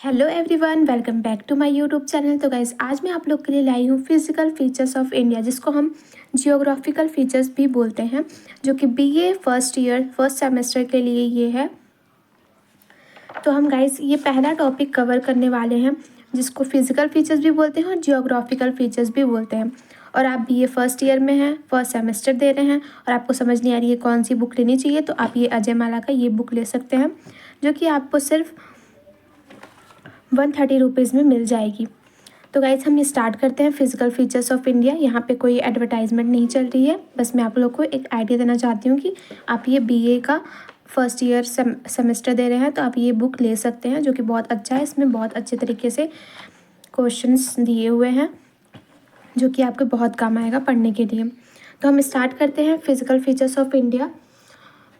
Hello everyone, welcome back to my YouTube channel. तो guys, आज मैं आप लोग के लिए लाई हूँ फिजिकल फीचर्स ऑफ इंडिया, जिसको हम जियोग्राफिकल फीचर्स भी बोलते हैं, जो कि BA first year first semester के लिए ये है। तो हम गाइज़ ये पहला टॉपिक कवर करने वाले हैं, जिसको फिजिकल फीचर्स भी बोलते हैं और जियोग्राफिकल फीचर्स भी बोलते हैं। और आप बीए फर्स्ट ईयर में हैं, फर्स्ट सेमेस्टर दे रहे हैं और आपको समझ नहीं आ रही है कौन सी बुक लेनी चाहिए, तो आप ये अजय माला का ये बुक ले सकते हैं, जो कि आपको सिर्फ 130 रुपीज़ में मिल जाएगी। तो गाइज, हम ये स्टार्ट करते हैं फिजिकल फीचर्स ऑफ इंडिया। यहाँ पे कोई एडवर्टाइजमेंट नहीं चल रही है, बस मैं आप लोग को एक आइडिया देना चाहती हूँ कि आप ये बीए का फर्स्ट ईयर सेमेस्टर दे रहे हैं तो आप ये बुक ले सकते हैं, जो कि बहुत अच्छा है। इसमें बहुत अच्छे तरीके से क्वेश्चंस दिए हुए हैं, जो कि आपके बहुत काम आएगा पढ़ने के लिए। तो हम स्टार्ट करते हैं फिजिकल फीचर्स ऑफ इंडिया,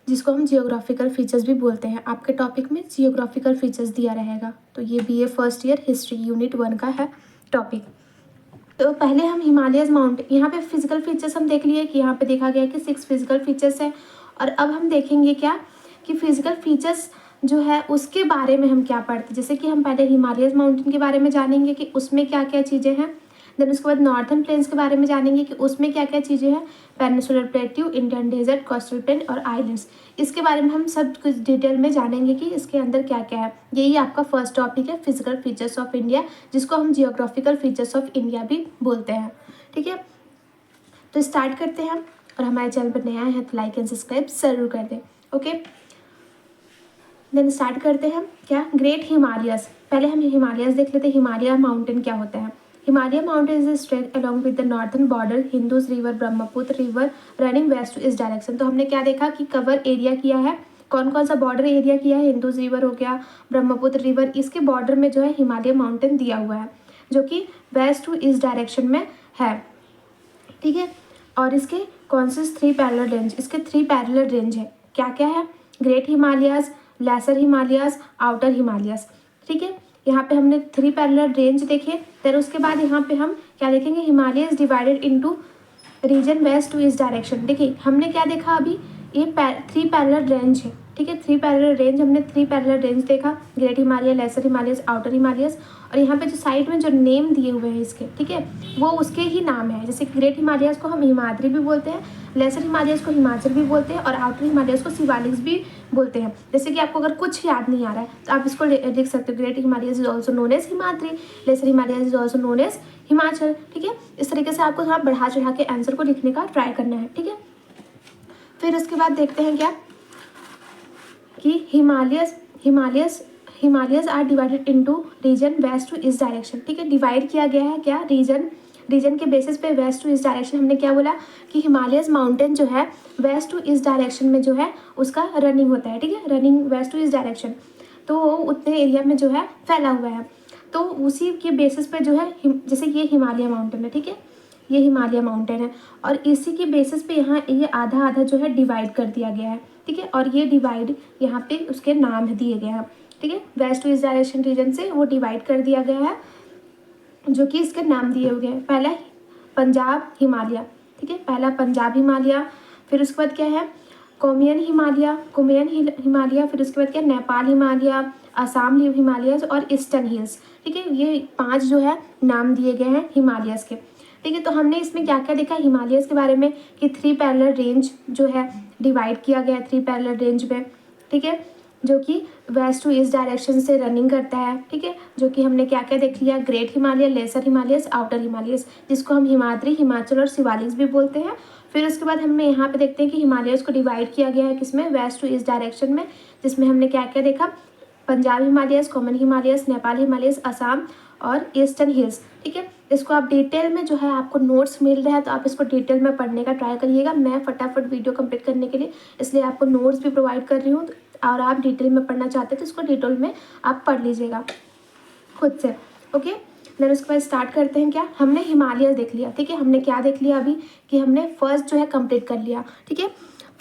जिसको हम जियोग्राफिकल फीचर्स भी बोलते हैं। आपके टॉपिक में जियोग्राफिकल फीचर्स दिया रहेगा। तो ये BA first year history unit 1 का है टॉपिक। तो पहले हम हिमालयस माउंटेन, यहाँ पे फिजिकल फीचर्स हम देख लिए कि यहाँ पे देखा गया कि 6 फिजिकल फीचर्स है। और अब हम देखेंगे क्या कि फिजिकल फीचर्स जो है उसके बारे में हम क्या पढ़ते, जैसे कि हम पहले हिमालयस माउंटेन के बारे में जानेंगे कि उसमें क्या क्या चीज़ें हैं। देन उसके बाद नॉर्थन प्लेन्स के बारे में जानेंगे कि उसमें क्या क्या चीज़ें हैं। Peninsular plateau, Indian desert, coastal plain और आइलैंड्स, इसके बारे में हम सब कुछ डिटेल में जानेंगे कि इसके अंदर क्या क्या है। यही आपका फर्स्ट टॉपिक है, फिजिकल फीचर्स ऑफ इंडिया, जिसको हम जियोग्राफिकल फीचर्स ऑफ इंडिया भी बोलते हैं। ठीक है, तो स्टार्ट करते हैं। और हमारे चैनल पर नया है तो लाइक एंड सब्सक्राइब जरूर कर दें। ओके, देन स्टार्ट करते हैं क्या, ग्रेट हिमालयस। पहले हम हिमालयस देख लेते हैं। हिमालय माउंटेन क्या होता है। Himalaya mountain is stretch along with the northern border Indus river, Brahmaputra river running west to east direction. तो हमने क्या देखा कि कवर एरिया किया है, कौन कौन सा बॉर्डर एरिया किया है। हिंदूज रिवर हो गया, ब्रह्मपुत्र रिवर, इसके बॉर्डर में जो है हिमालय माउंटेन दिया हुआ है, जो कि वेस्ट टू ईस्ट डायरेक्शन में है। ठीक है, और इसके कौन से 3 पैरेलल रेंज, इसके 3 पैरेलल रेंज है। क्या क्या है, great Himalayas, lesser Himalayas, outer Himalayas. ठीक है, यहाँ पे हमने 3 पैरेलल रेंज देखे। फिर उसके बाद यहाँ पे हम क्या देखेंगे, Himalaya is divided into region west to east direction. देखिए हमने क्या देखा अभी, ये 3 पैरेलल रेंज है। ठीक है, 3 पैरेलल रेंज, हमने 3 पैरेलल रेंज देखा, great Himalaya, lesser Himalayas, outer Himalayas. और यहाँ पे जो साइड में जो नेम दिए हुए हैं इसके, ठीक है, वो उसके ही नाम है। जैसे ग्रेट हिमालयस को हम हिमाद्री भी बोलते हैं, लेसर हिमालयस को हिमाचल भी बोलते हैं और आउटर हिमालयस को शिवालिक्स भी बोलते हैं। जैसे कि आपको अगर कुछ याद नहीं आ रहा है तो आप इसको लिख सकते हो, great Himalayas is also known as Himadri, lesser Himalayas is also known as Himachal. ठीक है, इस तरीके से आपको थोड़ा बढ़ा चढ़ा के आंसर को लिखने का ट्राई करना है। ठीक है, फिर उसके बाद देखते हैं क्या कि Himalayas are divided into region west to east direction. ठीक है, डिवाइड किया गया है क्या, रीजन के बेसिस पे वेस्ट टू ईस्ट डायरेक्शन। हमने क्या बोला कि हिमालयस माउंटेन जो है वेस्ट टू ईस्ट डायरेक्शन में जो है उसका रनिंग होता है। ठीक है, running west to east direction, तो वो उतने एरिया में जो है फैला हुआ है। तो उसी के बेसिस पे जो है जैसे ये हिमालय माउंटेन है, ठीक है, ये हिमालय माउंटेन है और इसी के बेसिस पे यहाँ ये आधा आधा जो है डिवाइड कर दिया गया है। ठीक है, और ये डिवाइड यहाँ पे उसके नाम दिए गए हैं। ठीक है, west to east direction region से वो डिवाइड कर दिया गया है, जो कि इसके नाम दिए हुए हैं। पहला पंजाब हिमालय, ठीक है, पहला पंजाब हिमालय। फिर उसके बाद क्या है, कुमेन हिमालय। फिर उसके बाद क्या, नेपाल हिमालय, असम हिमालयस और ईस्टर्न हिल्स। ठीक है, ये 5 जो है नाम दिए गए हैं हिमालयस के। ठीक है, तो हमने इसमें क्या क्या देखा हिमालयस के बारे में कि 3 पैरेलल रेंज जो है डिवाइड किया गया है 3 पैरेलल रेंज में। ठीक है, जो कि वेस्ट टू ईस्ट डायरेक्शन से रनिंग करता है। ठीक है, जो कि हमने क्या क्या देख लिया, great Himalaya, lesser Himalayas, outer Himalayas, जिसको हम हिमाद्री, हिमाचल और शिवालिक्स भी बोलते हैं। फिर उसके बाद हमें यहाँ पे देखते हैं कि हिमालयस को डिवाइड किया गया है किसमें, वेस्ट टू ईस्ट डायरेक्शन में, जिसमें हमने क्या क्या देखा, Punjab Himalayas, common Himalayas, Nepal Himalayas, Assam और ईस्टर्न हिल्स। ठीक है, इसको आप डिटेल में जो है आपको नोट्स मिल रहा है तो आप इसको डिटेल में पढ़ने का ट्राई करिएगा। मैं फटाफट वीडियो कंप्लीट करने के लिए इसलिए आपको नोट्स भी प्रोवाइड कर रही हूँ, और आप डिटेल में पढ़ना चाहते हैं तो इसको डिटेल में आप पढ़ लीजिएगा खुद से। ओके, देन उसके बाद स्टार्ट करते हैं क्या, हमने हिमालय देख लिया। ठीक है, हमने क्या देख लिया अभी कि हमने फर्स्ट जो है कंप्लीट कर लिया। ठीक है,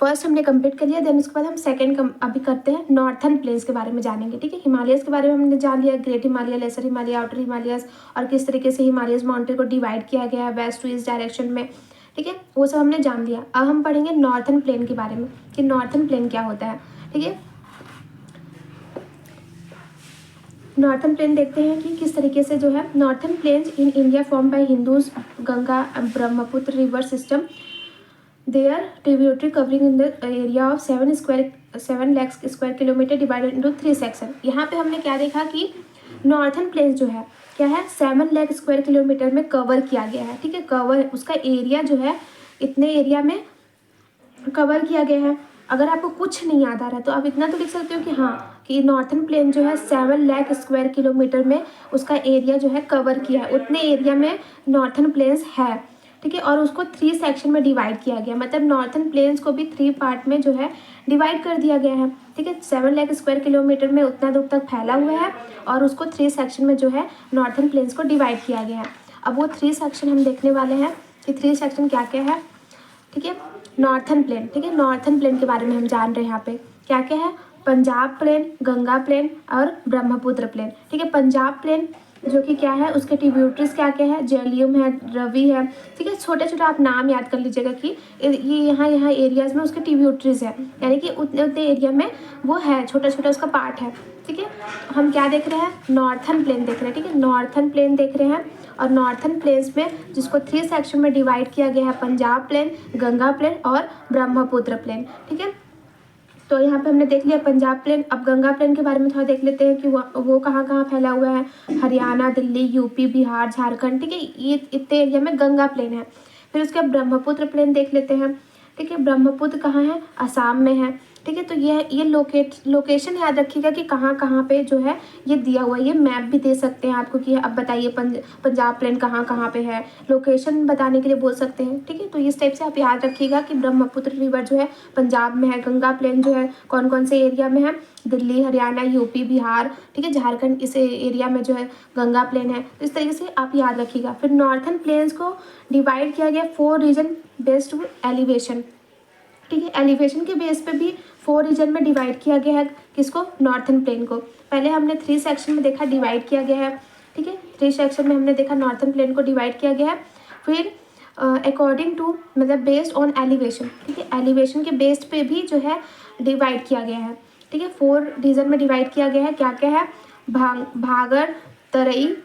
फर्स्ट हमने कंप्लीट कर लिया। देन उसके बाद हम सेकंड अभी करते हैं, नॉर्थन प्लेन्स के बारे में जानेंगे। ठीक है, हिमालयस के बारे में हमने जान लिया, great Himalaya, lesser Himalaya, outer Himalayas, और किस तरीके से हिमालयस माउंटेन को डिवाइड किया गया है वेस्ट टू ईस्ट डायरेक्शन में। ठीक है, वो सब हमने जान लिया। अब हम पढ़ेंगे नॉर्थन प्लेन के बारे में कि नॉर्थन प्लेन क्या होता है। ठीक है, नॉर्थन प्लेन देखते हैं कि किस तरीके से जो है northern plains in India form by Indus Ganga Brahmaputra river system their tributary covering in the area of 7 lakh square kilometre divided into 3 section. यहाँ पे हमने क्या देखा कि नॉर्थन प्लेन्स जो है क्या है 7 लाख स्क्वायर किलोमीटर में कवर किया गया है। ठीक है, कवर उसका एरिया जो है इतने एरिया में कवर किया गया है। अगर आपको कुछ नहीं याद आ रहा है तो आप इतना तो लिख सकते हो कि हाँ कि नॉर्थन प्लेन जो है 7 लाख स्क्वायर किलोमीटर में उसका एरिया जो है कवर किया है, उतने एरिया में नॉर्थन प्लेन्स है। ठीक है, और उसको 3 सेक्शन में डिवाइड किया गया, मतलब नॉर्थन प्लेन्स को भी 3 पार्ट में जो है डिवाइड कर दिया गया है। ठीक है, 7 लाख स्क्वायर किलोमीटर में उतना दूर तक फैला हुआ है और उसको 3 सेक्शन में जो है नॉर्थन प्लेन्स को डिवाइड किया गया है। अब वो 3 सेक्शन हम देखने वाले हैं कि 3 सेक्शन क्या क्या है। ठीक है, नॉर्थन प्लेन, ठीक है, नॉर्थन प्लेन के बारे में हम जान रहे हैं। यहाँ पे क्या क्या है, पंजाब प्लेन, गंगा प्लेन और ब्रह्मपुत्र प्लेन। ठीक है, पंजाब प्लेन जो कि क्या है, उसके ट्रिब्यूटरीज क्या क्या है, झेलियम है, रवि है। ठीक है, छोटे छोटे आप नाम याद कर लीजिएगा कि ये यहाँ एरियाज में उसके ट्रिब्यूटरीज है, यानी कि उतने उतने एरिया में वो है, छोटा छोटा उसका पार्ट है। ठीक है, हम क्या देख रहे हैं, नॉर्थन प्लेन देख रहे हैं। ठीक है, नॉर्थन प्लेन देख रहे हैं और नॉर्थन प्लेन्स में जिसको 3 सेक्शन में डिवाइड किया गया है, पंजाब प्लेन, गंगा प्लेन और ब्रह्मपुत्र प्लेन। ठीक है, तो यहाँ पे हमने देख लिया पंजाब प्लेन। अब गंगा प्लेन के बारे में थोड़ा देख लेते हैं कि वो कहाँ कहाँ फैला हुआ है, हरियाणा, दिल्ली, यूपी, बिहार, झारखंड। ठीक है, ये इतने एरिया में गंगा प्लेन है। फिर उसके बाद ब्रह्मपुत्र प्लेन देख लेते हैं। ठीक है, ब्रह्मपुत्र कहाँ है, असम में है। ठीक है, तो ये लोकेशन याद रखिएगा कि कहाँ कहाँ पे जो है ये दिया हुआ है। ये मैप भी दे सकते हैं आपको कि अब बताइए पंजाब प्लेन कहाँ कहाँ पे है, लोकेशन बताने के लिए बोल सकते हैं। ठीक है, तो इस टाइप से आप याद रखिएगा कि ब्रह्मपुत्र रिवर जो है पंजाब में है, गंगा प्लेन जो है कौन कौन से एरिया में है, दिल्ली, हरियाणा, यूपी, बिहार, ठीक है, झारखंड, इस एरिया में जो है गंगा प्लेन है। तो इस तरीके से आप याद रखिएगा। फिर नॉर्थन प्लेन्स को डिवाइड किया गया 4 रीजन बेस्ड एलिवेशन। ठीक है, एलिवेशन के बेस पे भी 4 रीजन में डिवाइड किया गया है। किसको, नॉर्थन प्लेन को। पहले हमने 3 सेक्शन में देखा डिवाइड किया गया है। ठीक है, 3 सेक्शन में हमने देखा नॉर्थन प्लेन को डिवाइड किया गया है। फिर अकॉर्डिंग टू मतलब बेस्ड ऑन एलिवेशन। ठीक है, एलिवेशन के बेस्ड पे भी जो है डिवाइड किया गया है। ठीक है, 4 रीजन में डिवाइड किया गया है। क्या क्या है, भागर, तरई,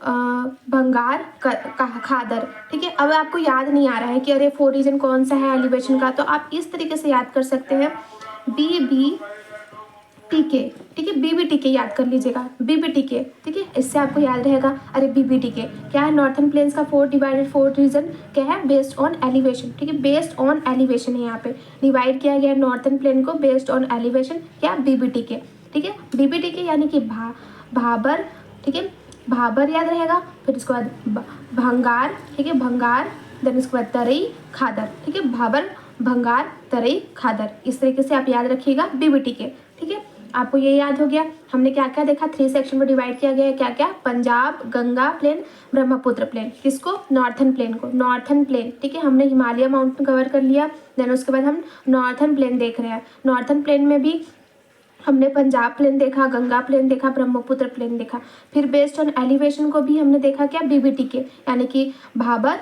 भंगार, खादर। ठीक है, अब आपको याद नहीं आ रहा है कि अरे 4 रीजन कौन सा है एलिवेशन का, तो आप इस तरीके से याद कर सकते हैं, BBTK। ठीक है, BBTK याद कर लीजिएगा, BBTK। ठीक है, इससे आपको याद रहेगा अरे BBTK क्या है, नॉर्थन प्लेन्स का 4 रीजन क्या है, बेस्ड ऑन एलिवेशन। ठीक है, बेस्ड ऑन एलिवेशन है, यहाँ पे डिवाइड किया गया नॉर्थन प्लेन को बेस्ड ऑन एलिवेशन, क्या, BBTK। ठीक है, BBTK यानी कि भाबर। ठीक है, भाबर याद रहेगा। फिर उसके बाद भंगार। ठीक है, भंगार, देन उसके बाद तरई, खादर। ठीक है, भाबर, भंगार, तरई, खादर। इस तरीके से आप याद रखिएगा BBTK। ठीक है, आपको ये याद हो गया। हमने क्या क्या देखा, 3 सेक्शन में डिवाइड किया गया है। क्या क्या, पंजाब, गंगा प्लेन, ब्रह्मपुत्र प्लेन। किसको, नॉर्थन प्लेन को, नॉर्थन प्लेन। ठीक है, हमने हिमालय माउंटेन कवर कर लिया। देन उसके बाद हम नॉर्थन प्लेन देख रहे हैं। नॉर्थन प्लेन में भी हमने पंजाब प्लेन देखा, गंगा प्लेन देखा, ब्रह्मपुत्र प्लेन देखा। फिर बेस्ड ऑन एलिवेशन को भी हमने देखा क्या, BBTK यानी कि भाबर,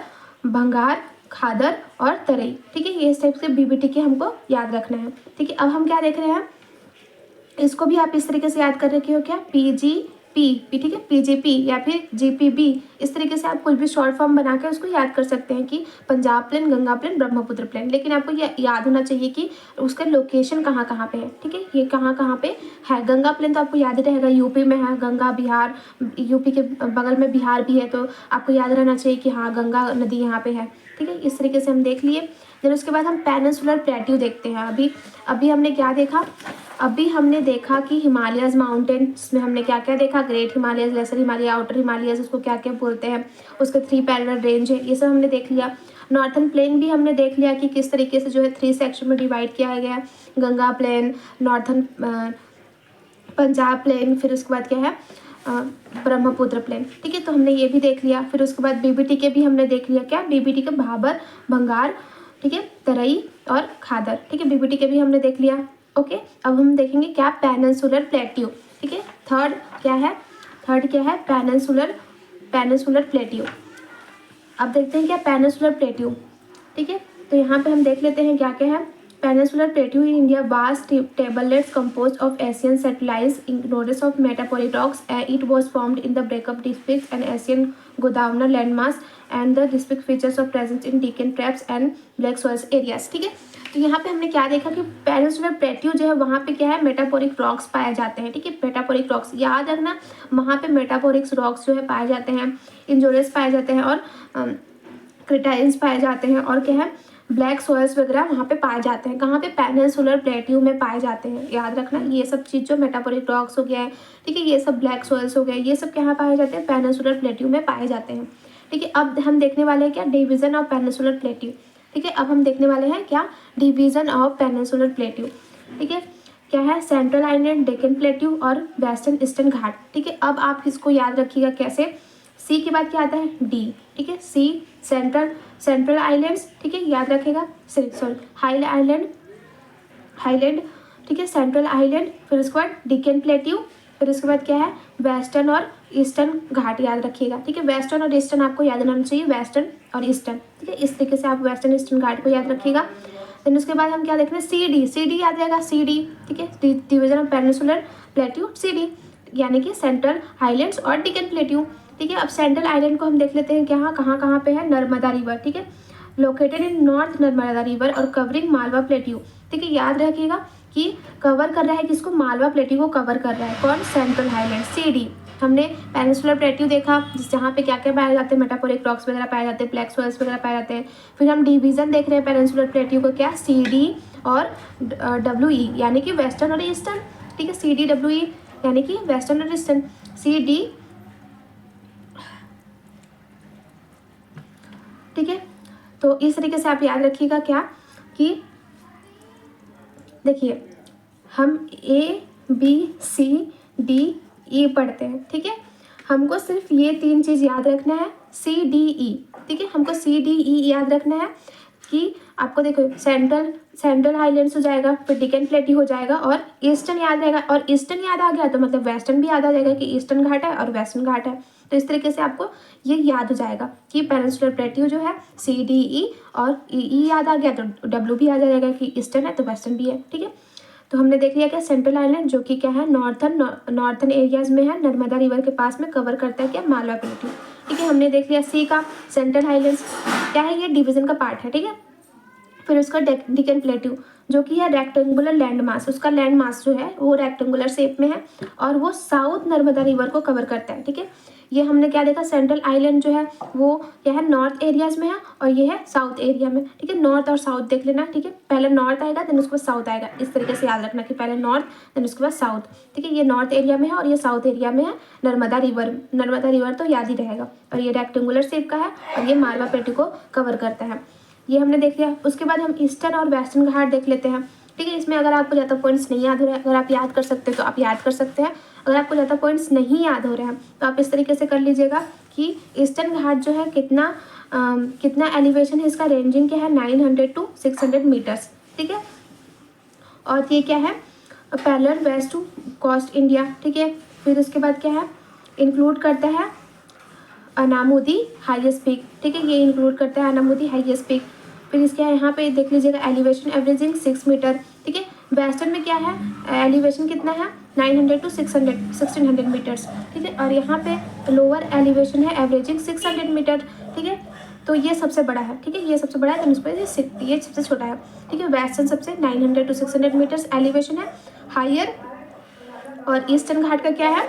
भंगार, खादर और तरई। ठीक है, ये इस टाइप से BBTK हमको याद रखना है। ठीक है, अब हम क्या देख रहे हैं, इसको भी आप इस तरीके से याद कर रखे हो क्या, PGP। ठीक है, PGP या फिर GPB। इस तरीके से आप कुछ भी शॉर्ट फॉर्म बना के उसको याद कर सकते हैं कि Punjab plain, Ganga plain, Brahmaputra plain. लेकिन आपको ये याद होना चाहिए कि उसका लोकेशन कहाँ कहाँ पे है। ठीक है, ये कहाँ कहाँ पे है। गंगा प्लेन तो आपको याद ही रहेगा, यूपी में है, गंगा बिहार, यूपी के बगल में बिहार भी है, तो आपको याद रहना चाहिए कि हाँ गंगा नदी यहाँ पे है। ठीक है, इस तरीके से हम देख लिए। फिर उसके बाद हम पेनिनसुलर प्लेट्यू देखते हैं। अभी हमने क्या देखा, अभी हमने देखा कि हिमालयस माउंटेन्स में हमने क्या क्या देखा, great Himalayas, lesser Himalaya, outer Himalayas, उसको क्या क्या बोलते हैं, उसके 3 पैरेलल रेंज है, ये सब हमने देख लिया। नॉर्थन प्लेन भी हमने देख लिया कि किस तरीके से जो है 3 सेक्शन में डिवाइड किया गया है, Ganga plain, northern Punjab plain, फिर उसके बाद क्या है ब्रह्मपुत्र प्लेन। ठीक है, तो हमने ये भी देख लिया। फिर उसके बाद BBTK भी हमने देख लिया, क्या, BBTK भाबर, भंगार, ठीक है, तरई और खादर। ठीक है, BBTK भी हमने देख लिया। ओके, अब हम देखेंगे क्या, पेनिनसुलर प्लेट्यू। ठीक है, थर्ड क्या है, पेनिनसुलर प्लेट्यू। अब देखते हैं क्या, पेनिनसुलर प्लेट्यू। ठीक है, तो यहाँ पे हम देख लेते हैं क्या क्या है, peninsular plateau in India vast tablelands composed of Asian satellites ignorance of metamorphic rocks. It was formed in the breakup districts and Asian Gondwana landmass and the distinct features of presence in Deccan traps and black soil areas. ठीक है, तो यहाँ पे हमने क्या देखा कि peninsular plateau जो है वहाँ पे क्या है, मेटापोरिक रॉक्स पाए जाते हैं। ठीक है, मेटापोरिक रॉक्स याद रखना, वहाँ पे मेटापोरिक रॉक्स जो है पाए जाते हैं, इंजोरेस पाए जाते हैं और क्रिटाइल्स पाए जाते हैं और क्या है, ब्लैक सोयल्स वगैरह वहाँ पे पाए जाते हैं। कहाँ पे, पेनिनसुलर प्लेट्यू में पाए जाते हैं। याद रखना ये सब चीज़ जो मेटापोरिक रॉक्स हो गया है, ठीक है, ये सब ब्लैक सोयल्स हो गए, ये सब कहाँ पाए जाते हैं, पेनिनसुलर प्लेट्यू में पाए जाते हैं। ठीक है, अब हम देखने वाले हैं क्या, डिवीजन ऑफ पेनिनसुलर प्लेट्यू। ठीक है, अब हम देखने वाले हैं क्या, डिवीजन ऑफ पेनिनसुलर प्लेट्यू। ठीक है, क्या है, सेंट्रल आइलैंड, डेक्कन प्लेट्यू और वेस्टर्न ईस्टर्न घाट। ठीक है, अब आप इसको याद रखिएगा कैसे, सी के बाद क्या आता है, डी। ठीक है, सी सेंट्रल आइलैंड्स, ठीक है, याद रखेगा, सॉरी हाईलैंड, ठीक है, सेंट्रल आइलैंड, फिर उसके बाद डेक्कन प्लेट्यू, फिर उसके बाद क्या है, वेस्टर्न और ईस्टर्न घाट याद रखिएगा। ठीक है, वेस्टर्न और ईस्टर्न आपको याद रहना चाहिए, वेस्टर्न और ईस्टर्न। ठीक है, इस तरीके से आप वेस्टर्न ईस्टर्न घाट को याद रखिएगा। देन उसके बाद हम क्या देख रहे हैं, सी डी याद रहेगा, सी डी। ठीक है, division of peninsular plateau, C D, यानी कि सेंट्रल हाईलैंड्स और डेक्कन प्लेट्यू। ठीक है, अब सेंट्रल आइलैंड को हम देख लेते हैं, क्या कहाँ पे है, नर्मदा रिवर। ठीक है, located in north Narmada river और कवरिंग मालवा प्लेट्यू। ठीक है, याद रखिएगा कि कवर कर रहा है किसको, मालवा प्लेट्यू को कवर कर रहा है कौन, सेंट्रल हाईलैंड, सी डी। हमने पेनिनसुलर प्लेट्यू देखा जहाँ पे क्या क्या पाए जाते हैं, मेटापोरिक रॉक्स वगैरह पाए जाते हैं, ब्लैक सोयल्स वगैरह पाए जाते हैं। फिर हम डिवीजन देख रहे हैं पेनिनसुलर प्लेट्यू को, क्या, सी डी और डब्ल्यू ई, यानी कि वेस्टर्न और ईस्टर्न। ठीक है, सी डी डब्ल्यू ई यानी कि वेस्टर्न और ईस्टर्न, सी डी। ठीक है, तो इस तरीके से आप याद रखिएगा क्या, कि देखिए हम A B C D E पढ़ते हैं। ठीक है, हमको सिर्फ ये 3 चीज़ याद रखना है, सी डी ई। ठीक है, हमको सी डी ई याद रखना है कि आपको देखो सेंट्रल हाईलैंड्स हो जाएगा, फिर डेक्कन प्लेट्यू हो जाएगा और ईस्टर्न याद रहेगा, और ईस्टर्न याद आ गया तो मतलब वेस्टर्न भी याद आ जाएगा कि ईस्टर्न घाट है और वेस्टर्न घाट है। तो इस तरीके से आपको ये याद हो जाएगा कि पेनिनसुलर प्लेट्यू जो है सी डी ई, और ई याद आ गया तो डब्ल्यू भी याद आ जाएगा कि ईस्टर्न है तो वेस्टर्न भी है। ठीक है, तो हमने देख लिया क्या, सेंट्रल आइलैंड जो कि क्या है, नॉर्थन एरियाज में है, नर्मदा रिवर के पास में कवर करता है क्या, मालवा प्लेट्यू। ठीक है, हमने देख लिया सी का, सेंट्रल हाईलैंड्स क्या है, ये डिवीजन का पार्ट है। ठीक है, फिर उसका डेक्कन प्लेट्यू जो कि है रेक्टेंगुलर लैंड मास, उसका लैंड मास जो है वो रेक्टेंगुलर शेप में है और वो साउथ नर्मदा रिवर को कवर करता है। ठीक है, ये हमने क्या देखा, सेंट्रल आइलैंड जो है वो क्या है, नॉर्थ एरियाज में है और ये है साउथ एरिया में। ठीक है, नॉर्थ और साउथ देख लेना। ठीक है, पहले नॉर्थ आएगा देन उसके बाद साउथ आएगा, इस तरीके से याद रखना कि पहले नॉर्थ देन उसके बाद साउथ। ठीक है, ये नॉर्थ एरिया में है और ये साउथ एरिया में है, नर्मदा रिवर तो याद ही रहेगा, और ये रेक्टेंगुलर शेप का है और ये मालवा प्लेट्यू को कवर करता है। ये हमने देख लिया। उसके बाद हम ईस्टर्न और वेस्टर्न घाट देख लेते हैं। ठीक है, इसमें अगर आपको ज़्यादा पॉइंट्स नहीं याद हो रहे हैं, अगर आप याद कर सकते हैं तो आप याद कर सकते हैं, अगर आपको ज़्यादा पॉइंट्स नहीं याद हो रहे हैं तो आप इस तरीके से कर लीजिएगा कि ईस्टर्न घाट जो है कितना एलिवेशन है इसका, रेंजिंग क्या है, 900 to 600 मीटर्स। ठीक है, और ये क्या है, parallel west to coast India. ठीक है, फिर उसके बाद क्या है, इंक्लूड करता है अनामुदी हाईएस्ट पीक। ठीक है, ये इंक्लूड करता है अनामुदी हाईएस्ट पीक। फिर इसके यहाँ पे देख लीजिएगा एलिवेशन एवरेजिंग 6 मीटर। ठीक है, वेस्टर्न में क्या है, एलिवेशन कितना है, 900 to 1600 मीटर्स। ठीक है, और यहाँ पे लोअर एलिवेशन है एवरेजिंग 600 मीटर। ठीक है, तो ये सबसे बड़ा है। ठीक है, ये सबसे बड़ा है तो उस पर ये सबसे छोटा है। ठीक है, वेस्टर्न सबसे 900 to 600 मीटर्स एलिवेशन है हायर, और ईस्टर्न घाट का क्या है,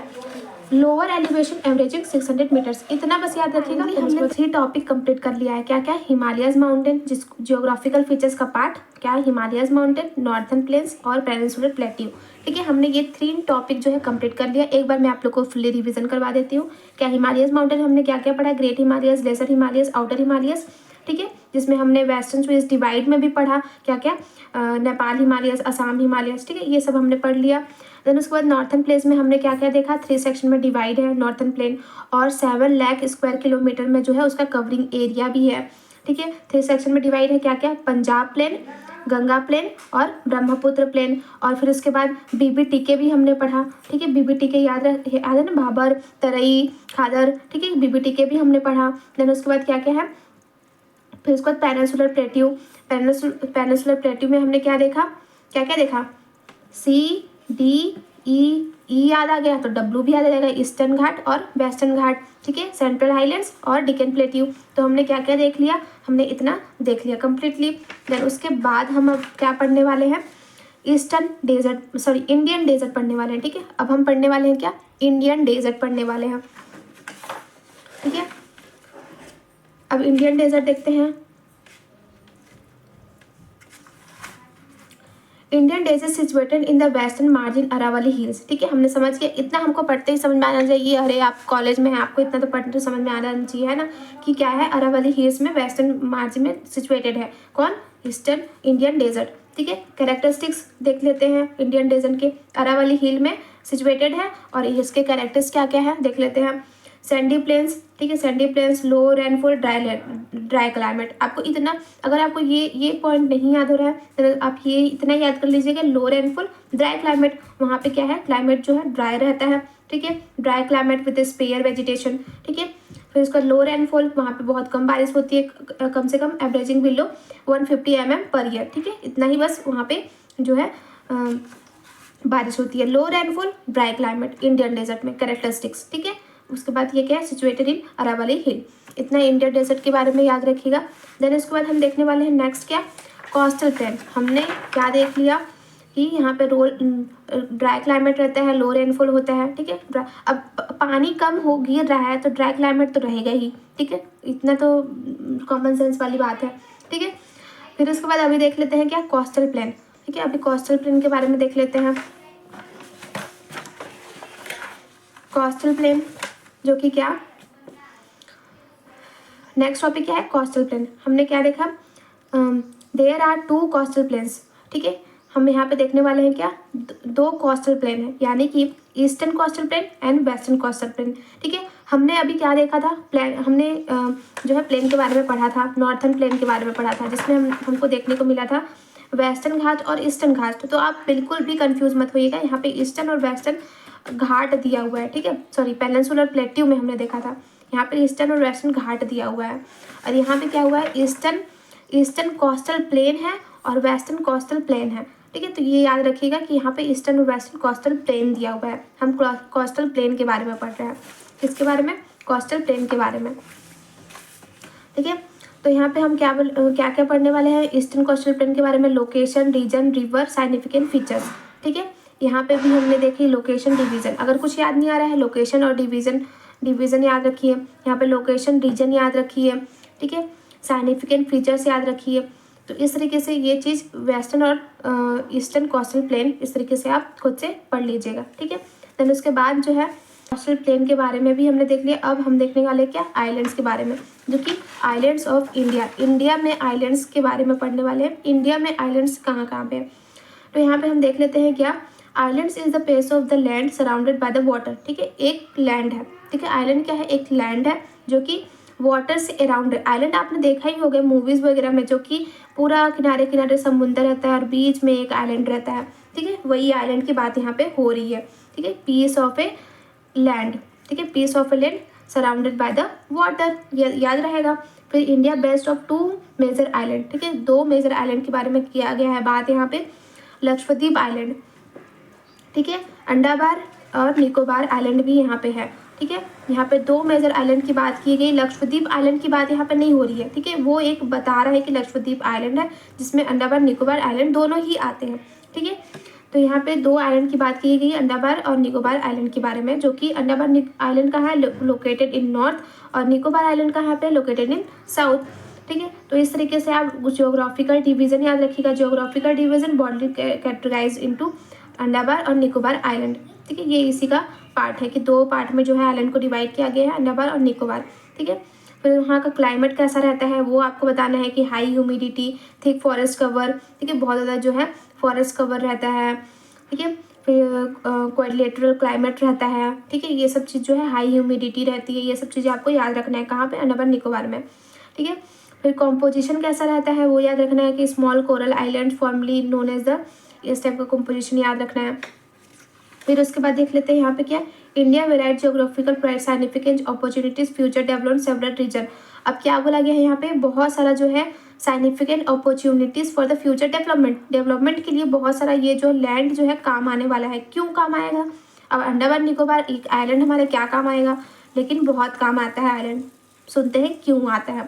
लोअर एलिवेशन एवरेजिंग 600 मीटर्स। इतना बस याद रखिएगा। हमने 3 टॉपिक कंप्लीट कर लिया है। क्या क्या, हिमालयस माउंटेन, जिस जियोग्राफिकल फीचर्स का पार्ट क्या है, हिमालयस माउंटेन, नॉर्थन प्लेन्स और पेनिनसुलर प्लेट्यू। ठीक है, हमने ये 3 टॉपिक जो है कंप्लीट कर लिया। एक बार मैं आप लोग को फुल्ली रिविजन करवा देती हूँ। क्या, हिमालयस माउंटेन हमने क्या क्या पढ़ा, great Himalayas, lesser Himalayas, outer Himalayas. ठीक है, जिसमें हमने वेस्टर्न स्विस डिवाइड में भी पढ़ा क्या क्या, नेपाल हिमालयस, असम हिमालयस। ठीक है, ये सब हमने पढ़ लिया। देन उसके बाद नॉर्थन प्लेन्स में हमने क्या क्या देखा, 3 सेक्शन में डिवाइड है नॉर्थन प्लेन, और 7 लाख स्क्वायर किलोमीटर में जो है उसका कवरिंग एरिया भी है। ठीक है, 3 सेक्शन में डिवाइड है क्या क्या, पंजाब प्लेन, गंगा प्लेन और ब्रह्मपुत्र प्लेन। और फिर उसके बाद बीबीटीके भी हमने पढ़ा। ठीक है, बीबीटीके याद है ना, भाबर, तरई, खादर। ठीक है, बीबीटीके भी हमने पढ़ा। देन उसके बाद क्या क्या है, फिर उसके बाद पेनिनसुलर प्लेट्यू, पेनिनसुलर प्लेट्यू में हमने क्या देखा, क्या क्या देखा, सी डी ई याद आ गया तो डब्ल्यू भी याद आ जाएगा, ईस्टर्न घाट और वेस्टर्न घाट, ठीक है, सेंट्रल हाईलैंड्स और डिकन प्लेट्यू। तो हमने क्या क्या देख लिया, हमने इतना देख लिया कम्प्लीटली। देन उसके बाद हम अब क्या पढ़ने वाले हैं, eastern desert, sorry Indian desert पढ़ने वाले हैं, ठीक है। अब हम पढ़ने वाले हैं क्या, इंडियन डेजर्ट पढ़ने वाले हैं, ठीक है। अब इंडियन डेजर्ट देखते हैं। Indian desert situated in the western margin Aravalli hills, ठीक है, हमने समझ गया। इतना हमको पढ़ते ही समझ में आना चाहिए, अरे आप कॉलेज में हैं, आपको इतना तो पढ़ते तो समझ में आना चाहिए, है ना, कि क्या है, अरावली हिल्स में वेस्टर्न मार्जिन में सिचुएटेड है कौन, ईस्टर्न इंडियन डेजर्ट, ठीक है। कैरेक्टरिस्टिक्स देख लेते हैं इंडियन डेजर्ट के, अरावली हिल में सिचुएटेड है और इसके कैरेक्टर्स क्या क्या है देख लेते हैं। सैंडी प्लेन्स, ठीक है, sandy plains, low rainfall, dry climate. आपको इतना, अगर आपको ये पॉइंट नहीं याद हो रहा है तो आप ये इतना याद कर लीजिएगा, लो रेनफॉल, ड्राई क्लाइमेट, वहाँ पे क्या है, क्लाइमेट जो है ड्राई रहता है, ठीक है, dry climate with spare vegetation, ठीक है। फिर उसका लो रेनफॉल, वहाँ पे बहुत कम बारिश होती है, कम से कम averaging below 150 mm per year, ठीक है, इतना ही बस वहाँ पे जो है बारिश होती है। Low rainfall, dry climate Indian desert में कैरेक्टरिस्टिक्स, ठीक है। उसके बाद ये क्या है, सिचुएटेड इन अरावली हिल, इतना इंडियन डेजर्ट के बारे में याद रखिएगा। देन उसके बाद हम देखने वाले हैं नेक्स्ट क्या, कोस्टल प्लेन। हमने क्या देख लिया कि यहाँ पे ड्राई क्लाइमेट रहता है, लो रेनफॉल होता है, ठीक है। अब पानी कम हो गिर रहा है तो ड्राई क्लाइमेट तो रहेगा ही, ठीक है, इतना तो कॉमन सेंस वाली बात है, ठीक है। फिर उसके बाद अभी देख लेते हैं क्या, कोस्टल प्लेन, ठीक है। अभी कोस्टल प्लेन के बारे में देख लेते हैं। कोस्टल प्लेन जो कि क्या, नेक्स्ट टॉपिक क्या है, कोस्टल प्लेन। हमने क्या देखा, देयर आर 2 कोस्टल प्लेन्स, ठीक है। हम यहाँ पे देखने वाले हैं क्या, 2 कोस्टल प्लेन है, यानी कि eastern coastal plain and western coastal plain, ठीक है। हमने अभी क्या देखा था, प्लेन, हमने जो है प्लेन के बारे में पढ़ा था, नॉर्थर्न प्लेन के बारे में पढ़ा था, जिसमें हमको देखने को मिला था वेस्टर्न घाट और ईस्टर्न घाट। तो आप बिल्कुल भी कंफ्यूज मत होइएगा, यहाँ पे ईस्टर्न और वेस्टर्न घाट दिया हुआ है, ठीक है, सॉरी पेनिनसुलर प्लेट्यू में हमने देखा था, यहाँ पे ईस्टर्न और वेस्टर्न घाट दिया हुआ है। और यहाँ पे क्या हुआ है, ईस्टर्न कोस्टल प्लेन है और वेस्टर्न कोस्टल प्लेन है, ठीक है। तो ये याद रखिएगा कि यहाँ पे ईस्टर्न और वेस्टर्न कोस्टल प्लेन दिया हुआ है। हम कोस्टल प्लेन के बारे में पढ़ रहे हैं, किसके बारे में, कोस्टल प्लेन के बारे में, ठीक है। तो यहाँ पे हम क्या क्या पढ़ने वाले हैं, ईस्टर्न कोस्टल प्लेन के बारे में, लोकेशन, रीजन, रिवर, साइग्निफिकेंट फीचर्स, ठीक है। यहाँ पे भी हमने देखी लोकेशन, डिवीजन, अगर कुछ याद नहीं आ रहा है लोकेशन और डिवीजन याद रखिए, यहाँ पे लोकेशन, रीजन याद रखिए, ठीक है, साइग्निफिकेंट फीचर्स याद रखिए। तो इस तरीके से ये चीज़ वेस्टर्न और ईस्टर्न कोस्टल प्लेन इस तरीके से आप खुद से पढ़ लीजिएगा, ठीक है। देन उसके बाद जो है कोस्टल प्लेन के बारे में भी हमने देख लिया। अब हम देखने वाले क्या, आइलैंड्स के बारे में, जो कि आइलैंड्स ऑफ इंडिया, इंडिया में आइलैंड्स के बारे में पढ़ने वाले हैं। इंडिया में आइलैंड्स कहाँ कहाँ पे है, तो यहाँ पे हम देख लेते हैं क्या, islands is the place of the land surrounded by the water, ठीक है, एक लैंड है, ठीक है। आइलैंड क्या है, एक लैंड है जो कि वाटर से अराउंड है। आइलैंड आपने देखा ही होगा मूवीज वगैरह में, जो कि पूरा किनारे किनारे समुंदर रहता है और बीच में एक आइलैंड रहता है, ठीक है, वही आइलैंड की बात यहाँ पे हो रही है, ठीक है। पीस ऑफ ए लैंड, ठीक है, piece of a land surrounded by the water, याद रहेगा। फिर India based of 2 major island, ठीक है, 2 मेजर आइलैंड के बारे में किया गया है बात यहाँ पे, लक्षद्वीप आइलैंड, ठीक है, अंडमान और निकोबार आइलैंड भी यहाँ पे है, ठीक है। यहाँ पे 2 मेजर आइलैंड की बात की गई, लक्षद्वीप आइलैंड की बात यहाँ पे नहीं हो रही है, ठीक है। वो एक बता रहा है कि लक्षद्वीप आइलैंड है जिसमें अंडमान निकोबार आइलैंड दोनों ही आते हैं, ठीक है। तो यहाँ पे 2 आइलैंड की बात की गई, अंडमान और निकोबार आइलैंड के बारे में, जो कि अंडमान आइलैंड कहाँ है, लोकेटेड इन नॉर्थ, और निकोबार आइलैंड कहाँ पे, लोकेटेड इन साउथ, ठीक है। तो इस तरीके से आप जियोग्राफिकल डिवीजन याद रखिएगा, geographical division body categorize into Andaman और निकोबार आइलैंड, ठीक है। ये इसी का पार्ट है कि 2 पार्ट में जो है आइलैंड को डिवाइड किया गया है, अंडमान और निकोबार, ठीक है। फिर वहाँ का क्लाइमेट कैसा रहता है वो आपको बताना है कि high humidity, thick forest cover, ठीक है, बहुत ज़्यादा जो है फॉरेस्ट कवर रहता है, ठीक है। फिर क्वाड्रिलेटरल क्लाइमेट रहता है, ठीक है, ये सब चीज़ जो है, हाई ह्यूमिडिटी रहती है, ये सब चीज़ें आपको याद रखना है, कहाँ पे, अंडमान निकोबार में, ठीक है। फिर कॉम्पोजिशन कैसा रहता है वो याद रखना है कि small coral island formally known as the, इस टाइप का कॉम्पोजिशन याद रखना है। फिर उसके बाद देख लेते हैं यहाँ पे क्या, India variety geographical significant opportunities future development several region. अब क्या बोला गया है यहाँ पे, बहुत सारा जो है significant opportunities for the future development के लिए बहुत सारा ये जो लैंड जो है काम आने वाला है। क्यों काम आएगा? अब अंडमान निकोबार एक आइलैंड हमारे क्या काम आएगा, लेकिन बहुत काम आता है आइलैंड। सुनते हैं क्यों आता है।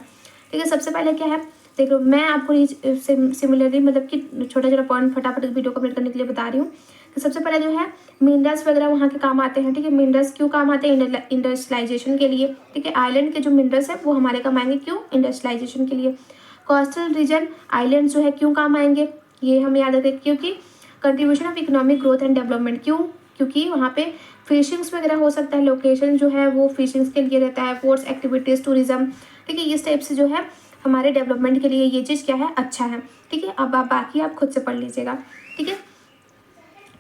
ठीक है, सबसे पहले क्या है, देखो मैं आपको सिमिलरली मतलब कि छोटा छोटा पॉइंट फटाफट वीडियो कंप्लीट करने के लिए बता रही हूँ। तो सबसे पहले जो है मिनरल्स वगैरह वहाँ के काम आते हैं। ठीक है, मिनरल्स क्यों काम आते हैं? इंडस्ट्रियलाइजेशन के लिए। ठीक है, आइलैंड के जो मिनरल्स हैं वो हमारे काम आएंगे, क्यों? इंडस्ट्रियलाइजेशन के लिए। कोस्टल रीजन आइलैंड जो है क्यों काम आएंगे, ये हम याद रखें, क्योंकि contribution of economic growth and development. क्यों? क्योंकि वहाँ पे फिशिंग्स वगैरह हो सकता है, लोकेशन जो है वो फिशिंग्स के लिए रहता है, पोर्ट्स एक्टिविटीज़ टूरिज्म। ठीक है, इस टाइप से जो है हमारे डेवलपमेंट के लिए ये चीज़ क्या है, अच्छा है। ठीक है, अब आप बाकी आप खुद से पढ़ लीजिएगा। ठीक है,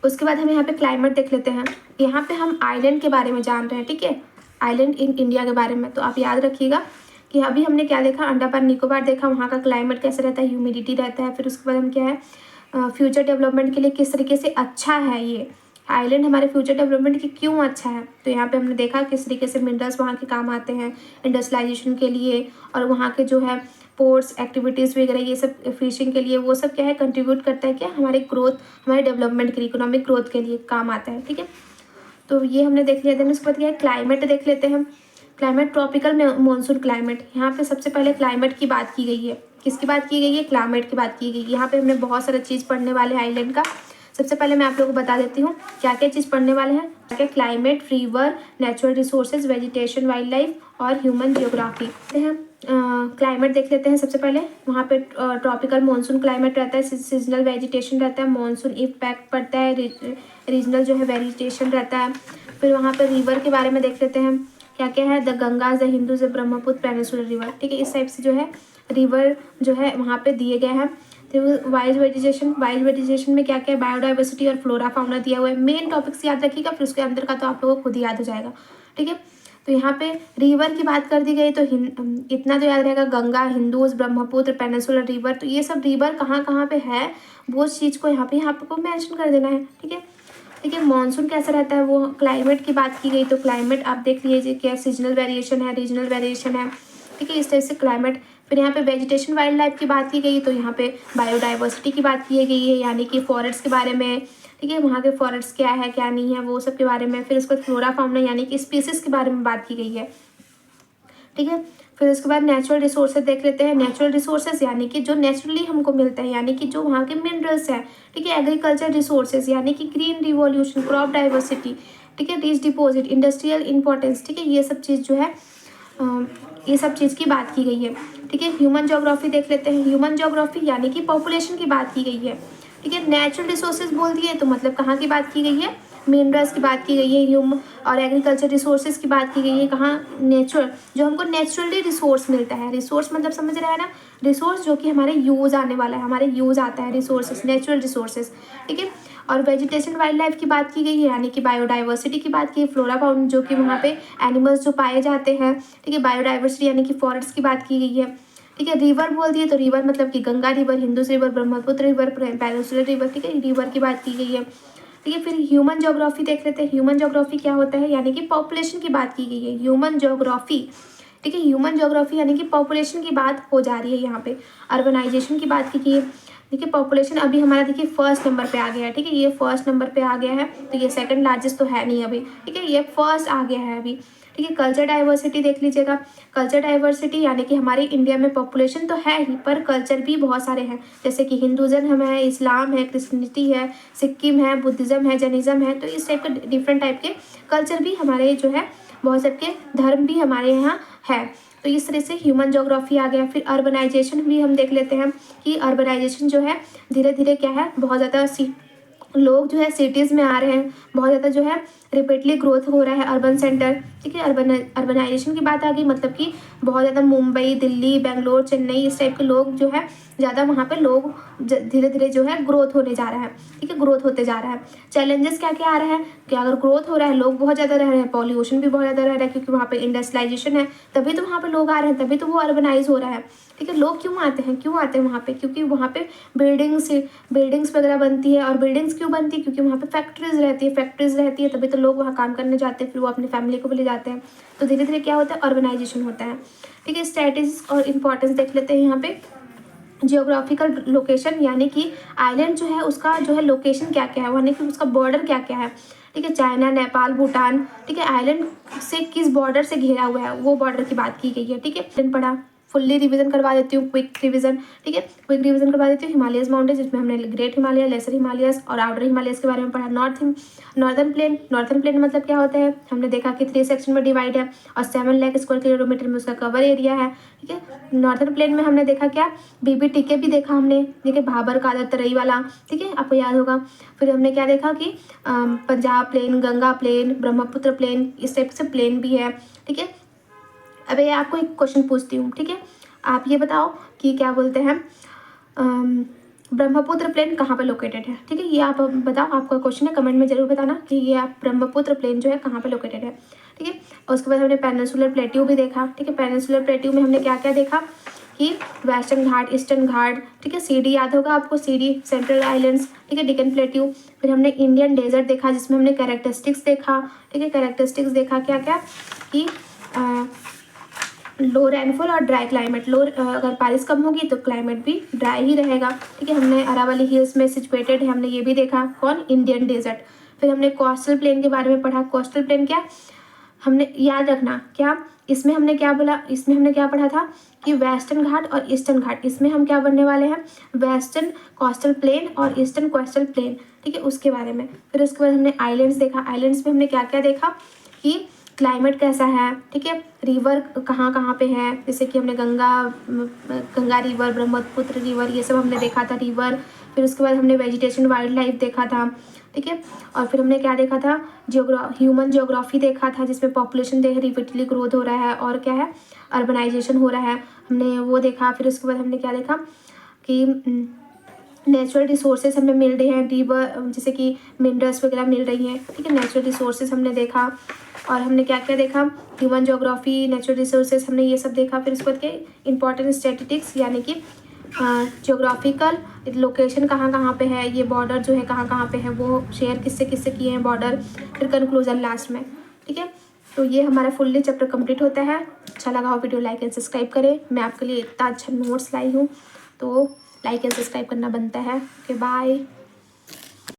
उसके बाद हम यहाँ पे क्लाइमेट देख लेते हैं। यहाँ पे हम आइलैंड के बारे में जान रहे हैं। ठीक है, आइलैंड इन इंडिया के बारे में। तो आप याद रखिएगा कि अभी हमने क्या देखा, अंडमान निकोबार देखा, वहाँ का क्लाइमेट कैसा रहता है, ह्यूमिडिटी रहता है। फिर उसके बाद हम क्या है, फ्यूचर डेवलपमेंट के लिए किस तरीके से अच्छा है ये आइलैंड, हमारे फ्यूचर डेवलपमेंट के क्यों अच्छा है। तो यहाँ पे हमने देखा किस तरीके से मिनरल्स वहाँ के काम आते हैं इंडस्ट्रियलाइजेशन के लिए, और वहाँ के जो है पोर्ट्स एक्टिविटीज़ वगैरह ये सब फिशिंग के लिए, वो सब क्या है कंट्रीब्यूट करता है क्या, हमारे ग्रोथ, हमारे डेवलपमेंट के लिए, इकोनॉमिक ग्रोथ के लिए काम आता है। ठीक है, तो ये हमने देख लिया। देन उसके बाद क्या है, क्लाइमेट देख लेते हैं हम। Climate tropical monsoon climate. यहाँ पे सबसे पहले क्लाइमेट की बात की गई है। किसकी बात की गई है? क्लाइमेट की बात की गई है। यहाँ पे हमने बहुत सारा चीज़ पढ़ने वाले हैं आइलैंड का। सबसे पहले मैं आप लोगों को बता देती हूँ क्या क्या चीज़ पढ़ने वाले हैं। क्या climate, river, natural resources, vegetation, wild life और ह्यूमन जियोग्राफी हैं। क्लाइमेट देख लेते हैं सबसे पहले। वहाँ पे ट्रॉपिकल मॉनसून क्लाइमेट रहता है, सीजनल वेजिटेशन रहता है, मॉनसून इम्पैक्ट पड़ता है, रीजनल जो है वेजिटेशन रहता है। फिर वहाँ पर रिवर के बारे में देख लेते हैं क्या क्या है, the Ganga, the Hindus, Brahmaputra, peninsular river. ठीक है, इस टाइप से जो है रिवर जो है वहाँ पे दिए गए हैं। तो वाइल्ड वेजिटेशन में क्या क्या है, बायोडाइवर्सिटी और फ्लोरा फाउना दिया हुआ है। मेन टॉपिक्स याद रखिएगा, फिर उसके अंदर का तो आप लोगों को खुद ही याद हो जाएगा। ठीक है, तो यहाँ पे रिवर की बात कर दी गई तो इतना तो याद रहेगा, Ganga, Hindus, Brahmaputra, peninsular river. तो ये सब रिवर कहाँ कहाँ पे है वो चीज़ को यहाँ पे आपको मेंशन कर देना है। ठीक है, ठीक है, मानसून कैसा रहता है, वो क्लाइमेट की बात की गई तो क्लाइमेट आप देख लीजिए क्या सीजनल वेरिएशन है, रीजनल वेरिएशन है। ठीक है, इस तरह से क्लाइमेट। फिर यहाँ पे वेजिटेशन वाइल्ड लाइफ की बात की गई तो यहाँ पे बायोडाइवर्सिटी की बात की गई है, यानी कि फॉरेस्ट के बारे में। ठीक है, वहाँ के फॉरेस्ट क्या है क्या नहीं है वो सब के बारे में। फिर उसके बाद फ्लोरा फाउना यानी कि स्पीसीज के बारे में बात की गई है। ठीक है, फिर उसके बाद नेचुरल रिसोर्सेज देख लेते हैं। नेचुरल रिसोर्सेज यानी कि जो नेचुरली हमको मिलता है, यानी कि जो वहाँ के मिनरल्स हैं। ठीक है, एग्रीकल्चर रिसोर्सेज यानी कि ग्रीन रिवॉल्यूशन, क्रॉप डाइवर्सिटी। ठीक है, रिच डिपॉजिट, इंडस्ट्रियल इंपॉर्टेंस। ठीक है, ये सब चीज़ जो है ये सब चीज़ की बात की गई है। ठीक है, ह्यूमन ज्योग्राफी देख लेते हैं। ह्यूमन ज्योग्राफी यानी कि पॉपुलेशन की बात की गई है। ठीक है, नेचुरल रिसोर्सेज बोल दिए तो मतलब कहाँ की बात की गई है, मिनरल्स की बात की गई है। ह्यूमन और एग्रीकल्चर रिसोर्सेज की बात की गई है। कहाँ? नेचुरल, जो हमको नेचुरली रिसोर्स मिलता है। रिसोर्स मतलब समझ रहे हैं ना, रिसोर्स जो कि हमारे यूज़ आने वाला है, हमारे यूज़ आता है रिसोर्सेज, नेचुरल रिसोर्सेज। ठीक है, और वेजिटेशन वाइल्ड लाइफ की बात की गई है, यानी कि बायोडाइवर्सिटी की बात की है। फ्लोरा फाउना जो कि वहाँ पे एनिमल्स जो पाए जाते हैं। ठीक है, बायोडाइवर्सिटी यानी कि फॉरेस्ट की बात की गई है। ठीक है, रिवर बोल दिए तो रिवर मतलब कि Ganga river, Hindus river, Brahmaputra river, peninsular river. ठीक है, रिवर की बात की गई है। ठीक है, फिर ह्यूमन ज्योग्राफी देख लेते हैं। ह्यूमन ज्योग्राफी क्या होता है, यानी कि पॉपुलेशन की बात की गई है, ह्यूमन ज्योग्राफी। ठीक है, ह्यूमन ज्योग्राफी यानी कि पॉपुलेशन की बात हो जा रही है यहाँ पे। अर्बनाइजेशन की बात की गई है। देखिए, पॉपुलेशन अभी हमारा देखिए फर्स्ट नंबर पे आ गया है। ठीक है, ये फर्स्ट नंबर पे आ गया है, तो ये सेकंड लार्जेस्ट तो है नहीं अभी। ठीक है, ये फर्स्ट आ गया है अभी। ठीक है, कल्चर डाइवर्सिटी देख लीजिएगा। कल्चर डाइवर्सिटी यानी कि हमारे इंडिया में पॉपुलेशन तो है ही, पर कल्चर भी बहुत सारे हैं, जैसे कि हिंदुज़म है, इस्लाम है, क्रिश्चियनिटी है, सिक्किम है, बुद्धिज़्म है, जैनिज़्म है। तो इस टाइप के डिफरेंट टाइप के कल्चर भी हमारे जो है, बहुत सबके धर्म भी हमारे यहाँ है। तो इस तरह से ह्यूमन ज्योग्राफी आ गया। फिर अर्बनाइजेशन भी हम देख लेते हैं कि अर्बनाइजेशन जो है धीरे धीरे क्या है, बहुत ज़्यादा लोग जो है सिटीज़ में आ रहे हैं, बहुत ज़्यादा जो है रिपीटली ग्रोथ हो रहा है अर्बन सेंटर। ठीक है, अर्बनाइजेशन की बात आ गई, मतलब कि बहुत ज़्यादा मुंबई, दिल्ली, बेंगलोर, चेन्नई इस टाइप के लोग जो है ज़्यादा वहाँ पे लोग धीरे धीरे जो है ग्रोथ होने जा रहा है। ठीक है, ग्रोथ होते जा रहा है। चैलेंजेस क्या क्या आ रहा है कि अगर ग्रोथ हो रहा है, लोग बहुत ज़्यादा रह रहे हैं, पॉल्यूशन भी बहुत ज़्यादा रह रहा है, क्योंकि वहाँ पे इंडस्ट्रियलाइजेशन है, तभी तो वहाँ पे लोग आ रहे हैं, तभी तो वो अर्बनाइज हो रहा है। ठीक है, लोग क्यों आते हैं वहाँ पे, क्योंकि वहाँ पे बिल्डिंग्स वगैरह बनती है। और बिल्डिंग्स क्यों बनती है, क्योंकि वहाँ पे फैक्ट्रीज रहती है, तभी तो लोग वहाँ काम करने जाते हैं, फिर वो अपनी फैमिली को भी ले जाते हैं। तो धीरे धीरे क्या होता है, अर्बनाइजेशन होता है। ठीक है, स्ट्रेटजीज और इम्पोर्टेंस देख लेते हैं यहाँ पे। जियोग्राफिकल लोकेशन यानी कि आइलैंड जो है उसका जो है लोकेशन क्या क्या है, यानी कि उसका बॉर्डर क्या क्या है। ठीक है, चाइना, नेपाल, भूटान, ठीक है, आइलैंड से किस बॉर्डर से घिरा हुआ है वो बॉर्डर की बात की गई है। ठीक है, दिन पढ़ा, फुल्ली रिवीजन करवा देती हूँ, क्विक रिवीजन। ठीक है, क्विक रिवीजन करवा देती हूँ। हिमालयस माउंटेन, जिसमें हमने ग्रेट हिमालय, लेसर हिमालयस और आउटर हिमालयस के बारे में पढ़ा। नॉर्दर्न प्लेन, नॉर्दर्न प्लेन मतलब क्या होता है, हमने देखा कि 3 सेक्शन में डिवाइड है और 7 लाख स्क्वायर किलोमीटर में उसका कवर एरिया है। ठीक है, नॉर्दर्न प्लेन में हमने देखा क्या, BBTK भी देखा हमने, ठीक है, भाबर कादर तराई वाला। ठीक है, आपको याद होगा। फिर हमने क्या देखा कि Punjab plain, Ganga plain, Brahmaputra plain, इस टाइप से प्लेन भी है। ठीक है, अब ये आपको एक क्वेश्चन पूछती हूँ। ठीक है, आप ये बताओ कि क्या बोलते हैं, ब्रह्मपुत्र प्लेन कहाँ पर लोकेटेड है। ठीक है, ये आप बताओ, आपका क्वेश्चन है, कमेंट में जरूर बताना कि ये आप ब्रह्मपुत्र प्लेन जो है कहाँ पर लोकेटेड है। ठीक है, और उसके बाद हमने पेनिनसुलर प्लेट्यू भी देखा। ठीक है, पेनिनसुलर प्लेट्यू में हमने क्या क्या देखा कि वेस्टर्न घाट, ईस्टर्न घाट। ठीक है, CD याद होगा आपको, CD सेंट्रल आइलैंड्स। ठीक है, डेक्कन प्लेट्यू। फिर हमने इंडियन डेजर्ट देखा, जिसमें हमने कैरेक्टरिस्टिक्स देखा। ठीक है, कैरेक्टरिस्टिक्स देखा क्या क्या कि लो रेनफॉल और ड्राई क्लाइमेट। अगर बारिश कम होगी तो क्लाइमेट भी ड्राई ही रहेगा। ठीक है, हमने अरावली हिल्स में सिचुएटेड है, हमने ये भी देखा। कौन, इंडियन डेजर्ट। फिर हमने कोस्टल प्लेन के बारे में पढ़ा। कोस्टल प्लेन क्या, हमने याद रखना क्या, इसमें हमने क्या बोला, इसमें हमने क्या पढ़ा था कि वेस्टर्न घाट और ईस्टर्न घाट, इसमें हम क्या बनने वाले हैं, वेस्टर्न कोस्टल प्लेन और ईस्टर्न कोस्टल प्लेन। ठीक है, उसके बारे में। फिर उसके बाद हमने आइलैंड्स देखा। आइलैंड्स में हमने क्या क्या देखा कि क्लाइमेट कैसा है। ठीक है, रिवर कहाँ कहाँ पे है, जैसे कि हमने गंगा रिवर, ब्रह्मपुत्र रिवर, ये सब हमने देखा था रिवर। फिर उसके बाद हमने वेजिटेशन, वाइल्ड लाइफ देखा था। ठीक है, और फिर हमने क्या देखा था, ह्यूमन जियोग्राफी देखा था, जिसमें पॉपुलेशन रिपीटली ग्रोथ हो रहा है और क्या है, अर्बनाइजेशन हो रहा है, हमने वो देखा। फिर उसके बाद हमने क्या देखा कि नेचुरल रिसोर्सेज हमें मिल रहे हैं, रिवर जैसे कि मिनरल्स वगैरह मिल रही हैं। ठीक है, नेचुरल रिसोर्सेज हमने देखा। और हमने क्या क्या देखा, ह्यूमन ज्योग्राफी, नेचुरल रिसोर्सेज, हमने ये सब देखा। फिर उसके बाद के इंपॉर्टेंट स्टैटिस्टिक्स, यानी कि ज्योग्राफिकल लोकेशन कहाँ कहाँ पे है, ये बॉर्डर जो है कहाँ कहाँ पे है, वो शेयर किससे किससे किए हैं बॉर्डर। फिर कंक्लूजन लास्ट में। ठीक है, तो ये हमारा फुल्ली चैप्टर कंप्लीट होता है। अच्छा लगा हो वीडियो लाइक एंड सब्सक्राइब करें। मैं आपके लिए इतना अच्छा नोट्स लाई हूँ, तो लाइक एंड सब्सक्राइब करना बनता है। Okay, bye.